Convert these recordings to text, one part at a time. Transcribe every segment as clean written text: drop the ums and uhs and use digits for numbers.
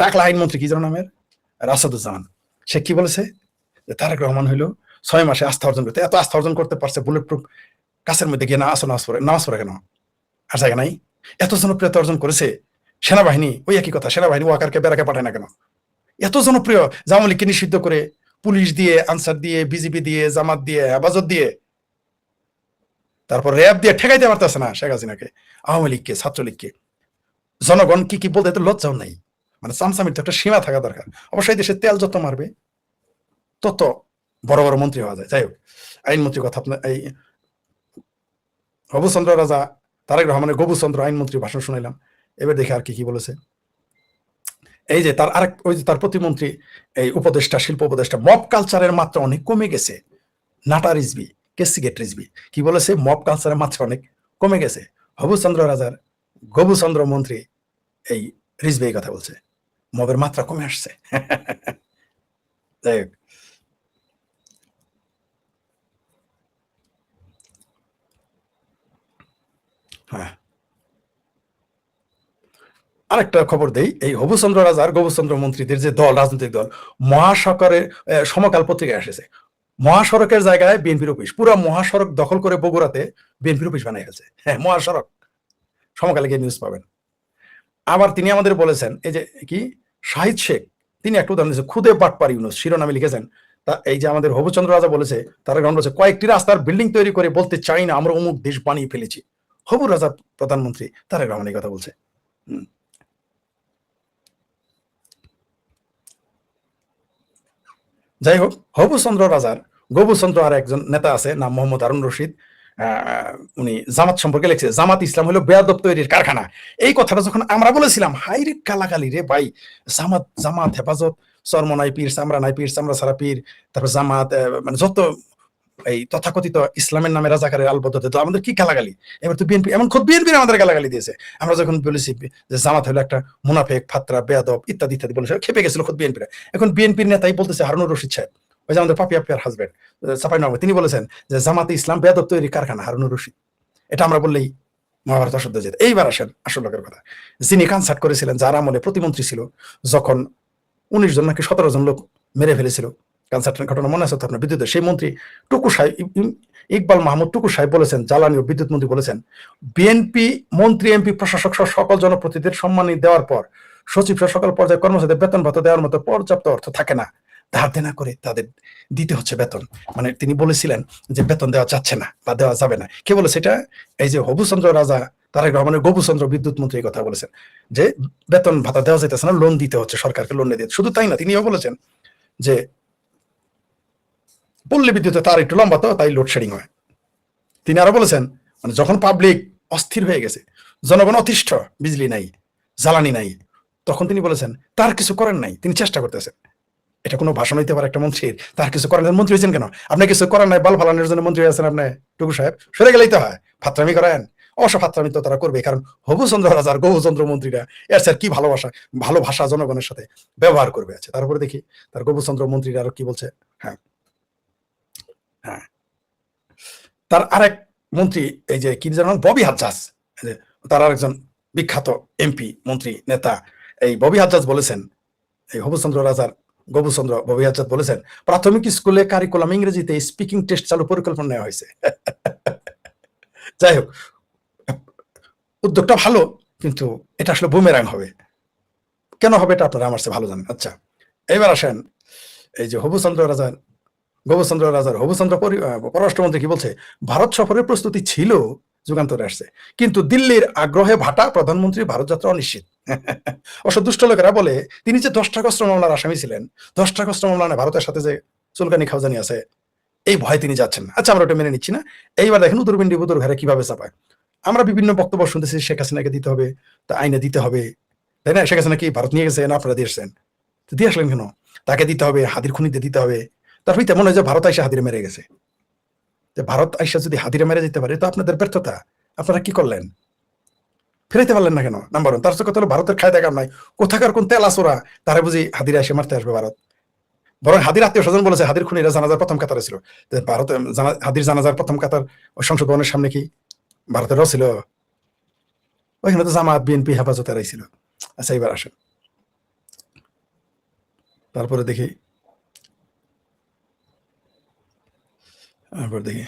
টাকলা আইনমন্ত্রী কি যেন নামের, রাশাদুজ্জামান, সে কি বলেছে যে তারেক রহমান হইলো 6 মাসে আস্থা অর্জন করতে, এত আস্থা অর্জন করতে পারছে বুলেট প্রুফ কাছের মধ্যে গিয়ে নামাজ পড়ে কেন, আর জায়গা নাই? এত জনপ্রিয়তা অর্জন করেছে সেনাবাহিনী, ওই একই কথা, সেনাবাহিনী ওয়াকারকে বেড়াকে পাঠায় না কেন? এত জনপ্রিয়, আওয়ামী লীগকে নিষিদ্ধ করে পুলিশ দিয়ে, আনসার দিয়ে, বিজিবি দিয়ে, জামাত দিয়ে, হেফাজত দিয়ে, তারপর র্যাব দিয়ে ঠেকাইতে পারতেছে না শেখ হাসিনাকে, আওয়ামী লীগকে, ছাত্রলীগকে। জনগণ কি কি বলতে, এত লজ্জাও নাই। মানে চামচামির তো একটা সীমা থাকা দরকার। অবশ্যই দেশের তেল যত মারবে তত বড় বড় মন্ত্রী হওয়া যায়। যাই হোক, আইনমন্ত্রীর কথা আপনার, এই হবুচন্দ্র রাজা তারেক রহমানের গবুচন্দ্র আইনমন্ত্রী ভাষণ শুনাইলাম। এবার দেখে আর কি কি বলেছে। এই যে তার আরেক, ওই যে তার প্রতিমন্ত্রী, এই উপদেষ্টা, শিল্প উপদেষ্টা, মব কালচারের মাত্রা অনেক কমে গেছে। নাটা রিজবি, কেসিগেট রিজবি কি বলেছে, মব কালচারের মাত্রা অনেক কমে গেছে। হবুচন্দ্র রাজার গবুচন্দ্র মন্ত্রী এই রিজবি কথা বলছে, মবের মাত্রা কমে আসছে। যাই হোক, হ্যাঁ, আরেকটা খবর দেই, এই হবুচন্দ্র রাজার গবুচন্দ্র মন্ত্রীদের যে দল, রাজনৈতিক দল, মহাসড়কের সমকাল পত্রিকায় এসেছে, মহাসড়কের জায়গায় বিএনপির অফিস, পুরো মহাসড়ক দখল করে বগুড়াতে বিএনপির অফিস বানিয়ে ফেলছে। হ্যাঁ, মহাসড়ক, সমকালে গিয়ে নিউজ পাবেন। আবার তিনি আমাদের বলেছেন, এই যে কি শাহিদ শেখ, তিনি একটা উদাহরণ দিয়েছেন, খুদে বাটপার ইউনুস শিরোনামে লিখেছেন। তা এই যে আমাদের হবুচন্দ্র রাজা বলেছে, তারা গ্রহণ বলেছে, কয়েকটি রাস্তার বিল্ডিং তৈরি করে বলতে চাই না আমরা অমুক দেশ বানিয়ে ফেলেছি। হবু রাজা প্রধানমন্ত্রী তারেক রহমান এই কথা বলছে। যাই হোক, হবুচন্দ্র রাজার গবুচন্দ্র আর একজন নেতা আছে, নাম মোহাম্মদ হারুন রশিদ। উনি জামাত সম্পর্কে লিখছে, জামাত ইসলাম হলো বেয়াদব তৈরির কারখানা। এই কথাটা যখন আমরা বলেছিলাম, হাই রে কালাকালি রে ভাই, জামাত জামাত হেফাজত, চরমনাই পীর, চামড়া নাই পীর, চামড়া সারা পীর, তারপর জামাত, মানে যত এই তথাকথিত ইসলামের নামে রাজাকারের আলবদতে, তো আমাদের কি গালাগালি। এবার তো বিএনপি, এমন খুব বিএনপি আমাদের গালাগালি দিয়েছে। আমরা যখন বলেছি যে জামাত হলো একটা মুনাফেক, ফাত্রা, বেয়াদব ইত্যাদি ইত্যাদি বলেছে, খেপে গেছিল খুব বিএনপিরা। এখন বিএনপির নেতাই বলতেছে, হারুনুর রশিদ সাহেব, ওই যে আমাদের পাপি আপিয়ার হাজবেন্ড সাপাই নগর, তিনি বলেছেন যে জামাতে ইসলাম বেয়াদব তৈরি কারখানা, হারুনুর রশিদ। এটা আমরা বললেই মহাভারত অশুদ্ধ যেত। এইবার আসেন আসল লোকের কথা, যিনি কনসার্ট করেছিলেন, যার আমলে প্রতিমন্ত্রী ছিল, যখন 19 জন নাকি 17 জন লোক মেরে ফেলেছিল, কনসার্টের ঘটনা মনে আছে তো আপনার, বিদ্যুতের সেই মন্ত্রী টুকু সাহেব, ইকবাল মাহমুদ টুকু সাহেব বলেছেন, জ্বালানি ও বিদ্যুৎ মন্ত্রী বলেছেন, বিএনপি মন্ত্রী, এমপি, প্রশাসক সহ সকল জনপ্রতিনিধিদের সম্মানী দেওয়ার পর সচিব সহ সকল পর্যায়ে কর্মচারীদের বেতন ভাতা দেওয়ার মতো পর্যাপ্ত অর্থ থাকে না, ধার দেনা করে তাদের দিতে হচ্ছে বেতন। মানে তিনি বলেছিলেন যে বেতন দেওয়া যাচ্ছে না বা দেওয়া যাবে না। কে বলেছে এটা? এই যে হবুচন্দ্র রাজা তারেক রহমানের গবুচন্দ্র বিদ্যুৎ মন্ত্রী এই কথা বলেছেন, যে বেতন ভাতা দেওয়া যাইতেছে না, লোন দিতে হচ্ছে, সরকারকে লোন দিয়ে। শুধু তাই না, তিনিও বলেছেন যে পল্লী বিদ্যুতে তার একটু লম্বা, তো তাই লোডশেডিং হয়। তিনি আরো বলেছেন, মানে যখন পাবলিক অস্থির হয়ে গেছে, জনগণ অতিষ্ঠ, বিজলি নাই, জ্বালানি নাই, তখন তিনি বলেছেন তার কিছু করেন নাই, তিনি চেষ্টা করতেছেন। এটা কোনো ভাষণ হইতে পারে একটা মন্ত্রীর? তার কিছু করেন, মন্ত্রী হয়েছেন কেন? আপনি কিছু করেন নাই, বাল ফালানোর জন্য মন্ত্রী হয়েছেন আপনি, টুকু সাহেব, সরে গেলেই তো হয়। ফাত্রামি করেন, অবশ্য ফাত্রামি তো তারা করবে, কারণ হবুচন্দ্র রাজার গবুচন্দ্র মন্ত্রীরা এর স্যার কি ভালোবাসা, ভালো ভাষা জনগণের সাথে ব্যবহার করবে আছে। তারপরে দেখি তার গবুচন্দ্র মন্ত্রীরা আরো কি বলছে। হ্যাঁ, হ্যাঁ, তার আরেক মন্ত্রী, এই যে কি যেন ববি হাজ্জাজ, তার আরেকজন বিখ্যাত এমপি, মন্ত্রী, নেতা, এই ববি হাজ্জাজ বলেছেন, এই হবুচন্দ্র রাজার গবুচন্দ্র ববি হাজ্জাজ বলেছেন, প্রাথমিক স্কুলে কারিকুলাম ইংরেজিতে স্পিকিং টেস্ট চালু পরিকল্পনা নেওয়া হয়েছে। যাই হোক, উদ্যোগটা ভালো, কিন্তু এটা আসলে বুমেরাং হবে। কেন হবে এটা আপনারা আমার চেয়ে ভালো জানেন। আচ্ছা, এবার আসেন, এই যে হবুচন্দ্র রাজার হবুচন্দ্র পররাষ্ট্রমন্ত্রী কি বলছে, ভারত সফরের প্রস্তুতি ছিল, যুগান্তরে আসছে, কিন্তু দিল্লির আগ্রহে ভাটা প্রধানমন্ত্রী ভারত যাত্রা অনিশ্চিত। অবশ্য দুষ্ট লোকেরা বলে, তিনি যে 10টা কষ্ট মামলার আসামি ছিলেন, 10টা কষ্ট মামলা না, ভারতের সাথে যে চুলকানি খাওয়াজানি আছে, এই ভয় তিনি যাচ্ছেন না। আচ্ছা, আমরা ওটা মেনে নিচ্ছি না। এইবার দেখেন উদুরপিন্ডি বুদুর ঘরে কিভাবে চাপায়। আমরা বিভিন্ন বক্তব্য শুনতেছি, শেখ হাসিনাকে দিতে হবে, তা আইনে দিতে হবে, তাই না? শেখ হাসিনা কি ভারত নিয়ে গেছে না আপনারা দিয়েছেন? তো দিয়ে আসলেন কেন? তাকে দিতে হবে, হাদির খুনিতে দিতে হবে। তারপরে তেমন হয় যে ভারত আইসা হাদিরে মেরে গেছে। যে ভারত আইসা যদি হাদিরে মেরে যেতে পারে, তো আপনাদের ব্যর্থতা। আপনারা কি করলেন? ফেরাইতে পারলেন না কেন? নাম্বার 1। তার কথা হলো ভারতের খায় দেখার নাই, কোথাকার কোন তেল আসোরা, তারা বুঝি হাদিরে এসে মারতে আসবে ভারত। বরং হাদির আত্মীয় স্বজন বলেছে, হাদির খুনিরা জানাজার প্রথম কাতারে ছিল। ভারত হাদির জানাজার প্রথম কাতার ওই সংসদ ভবনের সামনে কি ভারতেরও ছিল? ওইখানে তো জামাত, বিএনপি, হেফাজতেরাই ছিল। আচ্ছা, এবার আসেন, তারপরে দেখি তারপর দেখি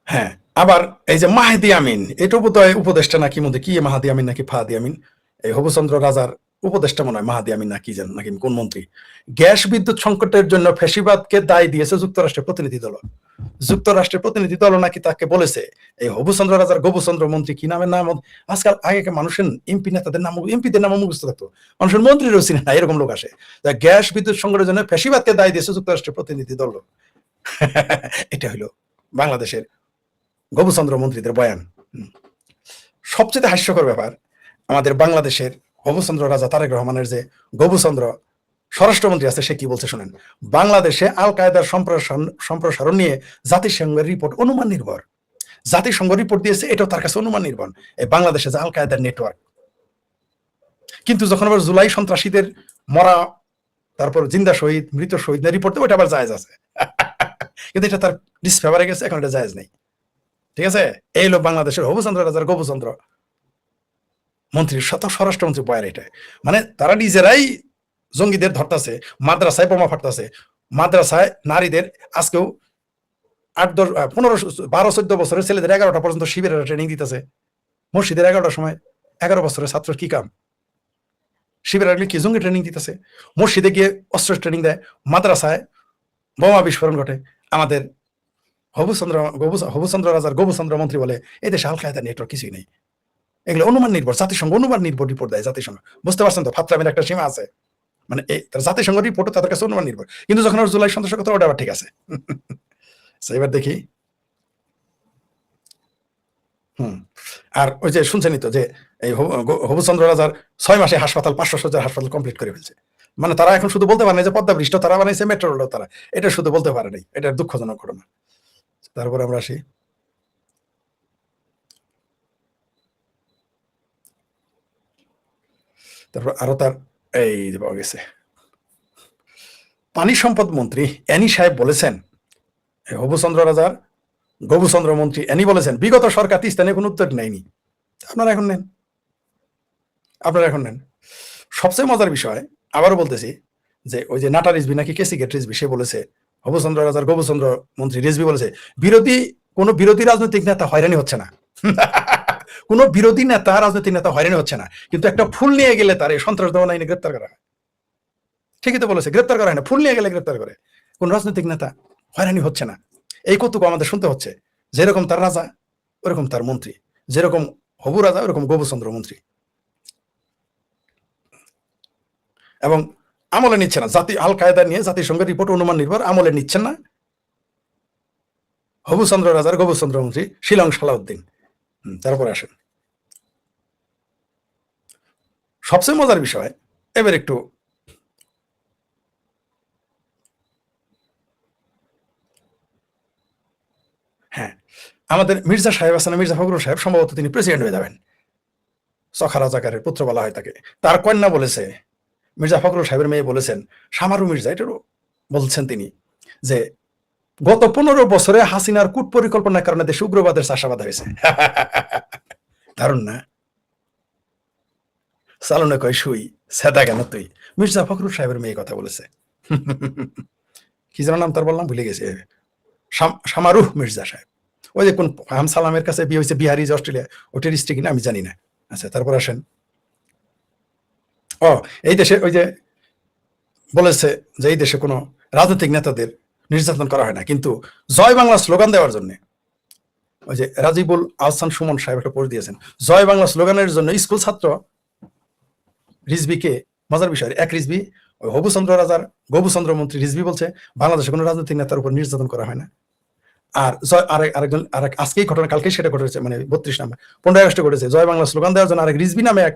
হ্যাঁ, আবার এই যে মাহেদি আমিন, এটা বোধহয় উপদেষ্টা নাকি মধ্যে কি মাহাদি আমিন নাকি ফাহাদি আমিন, এই হবুচন্দ্র রাজার উপদেষ্টা মনে হয় মাহাদি আমিন নাকি যেন নাকি কোন মন্ত্রী। গ্যাস বিদ্যুৎ সংকটের জন্য ফ্যাসিবাদকে দায় দিয়েছে যুক্তরাষ্ট্রের প্রতিনিধি দল। যুক্তরাষ্ট্রের প্রতিনিধি দল নাকি তাকে বলেছে এই হবুচন্দ্র রাজার গবুচন্দ্র মন্ত্রী কি নামের নাম, আজকাল আগে মানুষের এমপি নেতাদের নাম এমপিদের নাম মুখস্থ থাকতো, মানুষের মন্ত্রীরও চিনে না, এরকম লোক আসে। গ্যাস বিদ্যুৎ সংকটের জন্য ফ্যাসিবাদকে দায় দিয়েছে যুক্তরাষ্ট্রের প্রতিনিধি দল। এটা হলো বাংলাদেশের গবুচন্দ্র মন্ত্রীদের বয়ান। সবচেয়ে হাস্যকর ব্যাপার, আমাদের বাংলাদেশের হবুচন্দ্র রাজা তারেক রহমানের যে গবুচন্দ্র স্বরাষ্ট্রমন্ত্রী আছে, সে কি বলছে শুনেন। বাংলাদেশে আল কায়দার সম্প্রসারণ নিয়ে জাতিসংঘের রিপোর্ট অনুমান নির্ভর। জাতিসংঘ রিপোর্ট দিয়েছে, এটাও তার কাছে অনুমান নির্ভর, এই বাংলাদেশে যে আল কায়দার নেটওয়ার্ক। কিন্তু যখন আবার জুলাই সন্ত্রাসীদের মরা, তারপর জিন্দা শহীদ, মৃত শহীদ রিপোর্ট দেবো, এটা আবার জায়েজ আছে। কিন্তু এটা তার ডিসফেভারে গেছে, এখন এটা জায়েজ নেই। ঠিক আছে, এই লোক বাংলাদেশের হবুচন্দ্র রাজার গবুচন্দ্র মন্ত্রীর স্বরাষ্ট্রমন্ত্রী বয়ার এটা। মানে তারা নিজেরাই জঙ্গিদের ধরতেছে, মাদ্রাসায় বোমা ফাটতেছে, মাদ্রাসায় নারীদের আজকেও 8, 10, 15, 12, 14 বছরের ছেলেদের 11টা পর্যন্ত শিবিরের ট্রেনিং দিতেছে। মসজিদের 11টার সময় 11 বছরের ছাত্র কি কাম? শিবিরের কি জঙ্গি ট্রেনিং দিতেছে? মসজিদে গিয়ে অস্ত্র ট্রেনিং দেয়, মাদ্রাসায় বোমা বিস্ফোরণ ঘটে। আমাদের হবুচন্দ্র রাজার গবুচন্দ্র মন্ত্রী বলে এই দেশে আল কায়দা নেটওয়ার্ক কিছুই নেই, এগুলো অনুমান নির্ভর, জাতিসংঘ অনুমান নির্ভর রিপোর্ট দেয় জাতিসংঘ। বুঝতে পারছেন তো, ফাত্রামের একটা সীমা আছে। মানে এই জাতিসংঘ রিপোর্ট তাদের কাছে অনুমান নির্ভর, কিন্তু যখন ওর জুলাই সন্ত্রাসের কথা, ওটা আবার ঠিক আছে। এবার দেখি। আর ওই যে শুনছেনই তো যে এই হবুচন্দ্র রাজার 6 মাসে হাসপাতাল, 500 শয্যার হাসপাতাল কমপ্লিট করে ফেলছে। মানে তারা এখন শুধু বলতে পারে না যে পদ্মা বৃষ্টি তারা বানাইছে, মেট্রো রেল তারা, এটা শুধু বলতে পারে নাই, এটা দুঃখজনক ঘটনা। তারপর আমরা আসি, তারপর আরো তার এই পাওয়া গেছে, পানি সম্পদ মন্ত্রী অ্যানি সাহেব বলেছেন, হবুচন্দ্র রাজার গবুচন্দ্র মন্ত্রী অ্যানি বলেছেন, বিগত সরকার তিস্তানে কোনো উদ্যোগ নেয়নি, আপনারা এখন নেন, আপনারা এখন নেন। সবচেয়ে মজার বিষয়, আবারও বলতেছি, যে ওই যে নাটা রিজভি নাকি কেসি গেট রিজভি, সে বলেছে, হবুচন্দ্র রাজার গবুচন্দ্র মন্ত্রী রিজভি বলেছে, কোন বিরোধী রাজনৈতিক নেতা হয়রানি হচ্ছে না। কোন বিরোধী নেতা, রাজনৈতিক নেতা হয়রানি হচ্ছে না, কিন্তু একটা ফুল নিয়ে গেলে তার সন্ত্রাস দমন আইনে গ্রেপ্তার করা হয়। ঠিকই তো বলেছে, গ্রেপ্তার করা হয় না, ফুল নিয়ে গেলে গ্রেপ্তার করে। কোন রাজনৈতিক নেতা হয়রানি হচ্ছে না, এই কৌতুক আমাদের শুনতে হচ্ছে। যেরকম তার রাজা ওরকম তার মন্ত্রী, যেরকম হবু রাজা ওরকম গবুচন্দ্র মন্ত্রী। এবং আমলে নিচ্ছে না, আল কায়দা নিয়ে জাতিসংঘের রিপোর্ট অনুমান নির্ভর, আমলে নিচ্ছেন না হবুচন্দ্র রাজার গবুচন্দ্র মন্ত্রী শিলং সালাউদ্দিন। তারপরে আসেন সবচেয়ে মজার বিষয়, এবার একটু হ্যাঁ, আমাদের মির্জা সাহেব আছেন, মির্জা ফখরুল সাহেব, সম্ভবত তিনি প্রেসিডেন্ট হয়ে যাবেন, চখা রাজাকারের পুত্র বলা হয় তাকে। তার কন্যা বলেছে, মির্জা ফখরুল সাহেবের মেয়ে বলেছেন, সামারু মির্জা, এটারও বলছেন তিনি, যে গত 15 বছরে হাসিনার কূট পরিকল্পনার কারণে দেশে উগ্রবাদের চাষাবাদ হয়েছে। দারুণ না? চালনে কয় সুই, সেদা কেন তুই। মির্জা ফখরুল সাহেবের মেয়ে কথা বলেছে। কি যেন নাম তার, বললাম ভুলে গেছে, সামারুহ মির্জা সাহেব। ওই যে কোন হাম সালামের কাছে বিয়ে হয়েছে, বিহারি, অস্ট্রেলিয়া, ওটার স্ত্রী কিনা আমি জানি না। আচ্ছা, তারপর আসেন, এই দেশে ওই যে বলেছে যে এই দেশে কোনো রাজনৈতিক নেতাদের নির্যাতন করা হয় না, কিন্তু জয় বাংলা স্লোগান দেওয়ার জন্য ওই যে রাজিবুল আহসান সুমন সাহেব একটা পোস্ট দিয়েছেন, জয় বাংলা স্লোগানের জন্য স্কুল ছাত্র রিজভিকে, মজার বিষয়, এক রিজভি ওই হবুচন্দ্র রাজার গবুচন্দ্র মন্ত্রী রিজভি বলছে বাংলাদেশে কোনো রাজনৈতিক নেতার উপর নির্যাতন করা হয় না। আর আরেকজন আজকেই ঘটনা, কালকেই সেটা ঘটেছে, মানে 32 নাম্বার 15 আগস্টে ঘটেছে, জয় বাংলা স্লোগান দেওয়ার জন্য আরেক রিজভি নামে এক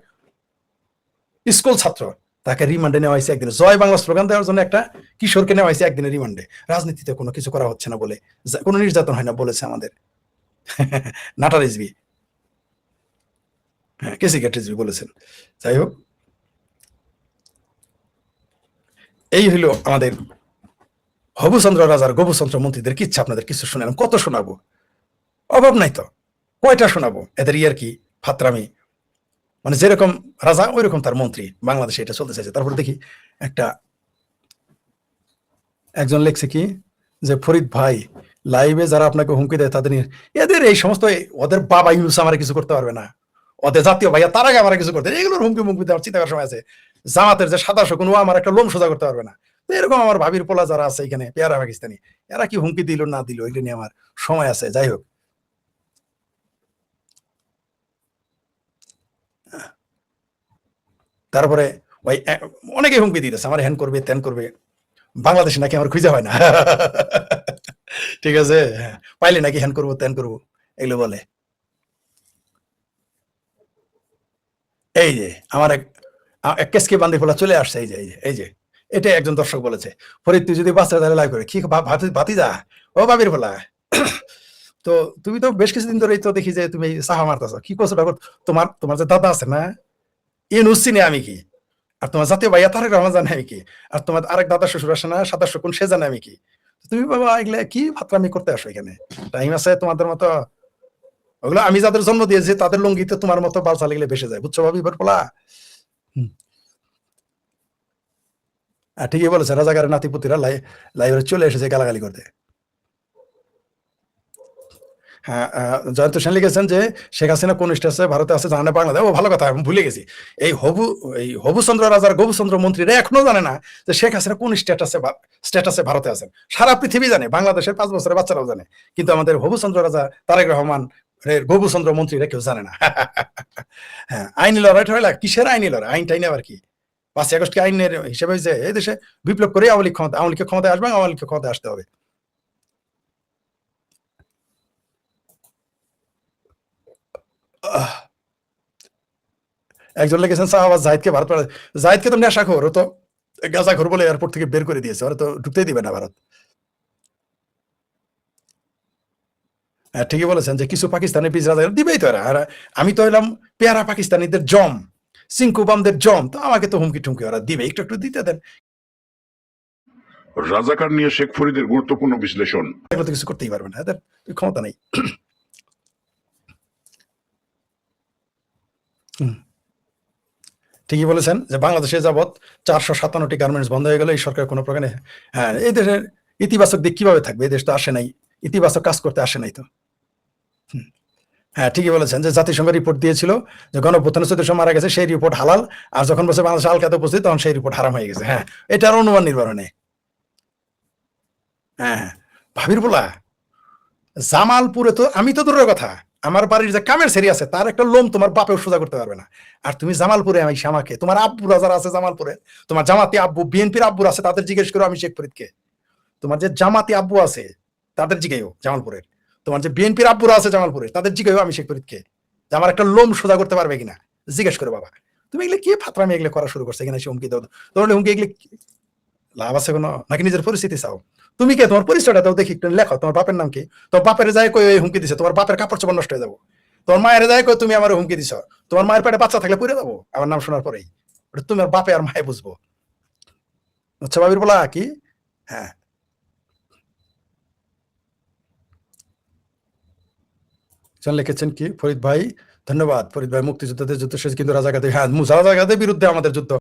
স্কুল ছাত্র, তাকে রিমান্ডে নেওয়া হয়েছে একদিন। জয় বাংলা স্লোগান দেওয়ার জন্য একটা কিশোরকে নেওয়া হয়েছে একদিনের রিমান্ডে। রাজনীতিতে কোনো কিছু করা হচ্ছে না বলে, কোনো নির্যাতন হয় না বলেছে আমাদের নাটা রিজভি, হ্যাঁ, কেসি গেট রিজভি বলেছেন। যাই হোক, এই হলো আমাদের হবুচন্দ্র রাজার গবুচন্দ্র মন্ত্রীদের কিচ্ছা। আপনাদের কিছু শুনলাম, কত শোনাবো, অভাব নাই তো, কয়টা শোনাবো এদের ইয়ার কি ফাত্রামি। মানে যেরকম রাজা ওই রকম তার মন্ত্রী, বাংলাদেশে এটা চলতে চাইছে। তারপরে দেখি একটা একজন লেখছে কি যে ফরিদ ভাই লাইভে যারা আপনাকে হুমকি দেয় তাদের এদের এই সমস্ত ওদের বাবা ইউনুস আমার কিছু করতে পারবে না, ওদের জাতীয় ভাইয়া তার আগে আমার কিছু করতে, এগুলোর হুমকি মুমকি দেওয়ার চিন্তা করার সময় আছে। জামাতের যে 27 কোনো আমার একটা লোম সোজা করতে পারবে না। তো এরকম আমার ভাবির পোলা যারা আছে এখানে পেয়ারা পাকিস্তানি, এরা কি হুমকি দিল না দিল এটা নিয়ে আমার সময় আছে। যাই হোক, তারপরে ওই অনেকে হুমকি দিতেছে আমার হ্যান করবে ত্যান করবে, বাংলাদেশে নাকি আমার খুঁজে হয় না। ঠিক আছে, হ্যাঁ, পাইলে নাকি হ্যান করবো ত্যান করবো এগুলো বলে। এই যে আমার এক কেসকে বান্দি ফোলা চলে আসছে, এই যে এই যে এটা একজন দর্শক বলেছে, ফরিদ তুই যদি বাচ্চা তাহলে লাইভ করে কি ভাতিজা ও বাবির ফোলা। তো তুমি তো বেশ কিছুদিন ধরেই তো দেখি যে তুমি সাহা মারতেছ, কি করছো তোমার তোমার যে দাদা আছে না ইউনুস চিনি আমি কি, আর তোমার জাতীয় ভাইয়া তারেক রহমান জানে আমি কি, আর তোমার আরেক দাদা শ্বশুর আসে না 27 কোন সে জানে আমি কি। তুমি বাবা এগুলা কি ফাতরামি করতে আসো এখানে, টাইম আছে তোমাদের মতো। ওগুলো আমি যাদের জন্ম দিয়েছি তাদের লঙ্গিতে তোমার মতো বালসা লেগলে ভেসে যায়, বুঝছো ভাবি বলা। ঠিকই বলেছে, রাজাকারের নাতিপুতিরা লাইভে চলে এসেছে গালাগালি করতে। হ্যাঁ, জয়ন্ত সেন লিখেছেন যে শেখ হাসিনা কোন স্টেটাসে ভারতে আছে জানে বাংলাদেশ। ও ভালো কথা, আমি ভুলে গেছি। এই হবুচন্দ্র রাজার গবুচন্দ্র মন্ত্রীরা এখনো জানে না যে শেখ হাসিনা কোন স্ট্যাটাসে ভারতে আছেন। সারা পৃথিবী জানে, বাংলাদেশের 5 বছরের বাচ্চারাও জানে, কিন্তু আমাদের হবুচন্দ্র রাজা তারেক রহমান গবুচন্দ্র মন্ত্রীরা কেউ জানে না। হ্যাঁ, আইনি লড়াই ঠড়াই, কিসের আইনি লড়াই, আইন টাইনে আবার কি 5 আগস্ট কি আইনের হিসেবে হয়েছে? এই দেশে বিপ্লব করে আওয়ামী লীগকে ক্ষমতায় আসবে, আওয়ামী লীগকে ক্ষমতায় আসতে হবে। একজন লিখেছেন শাহবাজ জাহিদকে ভারত, জাহিদকে তো নেশাখোর, ও তো গাঁজাখোর বলে এয়ারপোর্ট থেকে বের করে দিয়েছে, ওরা তো ঢুকতেই দিবে না ভারত। হ্যাঁ, ঠিকই বলেছেন যে কিছু পাকিস্তানি পিস রাজা দিবেই তো এরা। আর আমি তো এলাম পেয়ারা পাকিস্তানিদের জম, সিংকুবামদের জম, তো আমাকে তো হুমকি টুমকি ওরা দিবে, একটু একটু দিতে দেন। রাজাকার নিয়ে শেখ ফরিদের গুরুত্বপূর্ণ বিশ্লেষণ। এগুলো তো কিছু করতেই পারবে না, এদের ক্ষমতা নেই। ঠিকই বলেছেন যে বাংলাদেশে যাবৎ 457টি গার্মেন্টস বন্ধ হয়ে গেল এই সরকার কোনো প্রকারে। হ্যাঁ, এই দেশের ইতিবাচক দিক কিভাবে থাকবে? এই দেশ তো আসে নাই, ইতিবাচক কাজ করতে আসে নাই তো। হ্যাঁ, ঠিকই বলেছেন যে জাতিসংঘ রিপোর্ট দিয়েছিল যে গণঅভ্যুত্থানে 1400 মারা গেছে, সেই রিপোর্ট হালাল। আর যখন বলছে বাংলাদেশ আল কায়দা উপস্থিত, তখন সেই রিপোর্ট হারাম হয়ে গেছে। হ্যাঁ, এটার অনুমান নির্ভরণে। হ্যাঁ, হ্যাঁ, ভাবির বলা জামালপুরে তো আমি তো দূরের কথা, আমার বাড়ির যে কামের সেরি আছে তার একটা লোম তোমার বাপেও সোজা করতে পারবে না। আর তুমি জামালপুরে আমি আমাকে, তোমার আব্বুরা যারা আছে জামালপুরে, তোমার জামাতি আব্বু বিএনপির আব্বুর আছে, তাদের জিজ্ঞেস করো আমি শেখ ফরিদকে। তোমার যে জামাতি আব্বু আছে তাদের জিগাইও জামালপুরের, তোমার যে বিএনপির আব্বুরা আছে জামালপুরের তাদের জিগাইও আমি শেখ ফরিদকে, যে আমার একটা লোম সোজা করতে পারবে কিনা জিজ্ঞেস করো বাবা। তুমি এগুলো কি ফাতরামি এগুলো করা শুরু করছে এখানে এসে হুমকি দাও, তোমার হুমকি এগুলো লাভ আছে কোনো, নাকি নিজের পরিস্থিতি চাও? তুমি কে তোমার পরিচয়টা দাও দেখি, একটু লেখো তোমার বাপের নাম কি। তোমার বাপের যায় কই হুমকি দিছে, তোমার বাপের কাপড় চোপড় নষ্ট হয়ে যাবো। তোমার মায়ের যায় কই তুমি আমার হুমকি দিছ, তোমার মায়ের পেটে বাচ্চা থাকলে পুড়ে যাবো আমার নাম শোনার পরেই। ওটা তুমি আর বাপে আর মায়ে বুঝবো। আচ্ছা ভাবির বলা কি। হ্যাঁ, লিখেছেন কি ফরিদ ভাই, ধন্যবাদ ফরিদ ভাই, মুক্তিযোদ্ধাদের যুদ্ধ শেষ কিন্তু রাজাকারদের, হ্যাঁ রাজাকারদের বিরুদ্ধে আমাদের যুদ্ধ।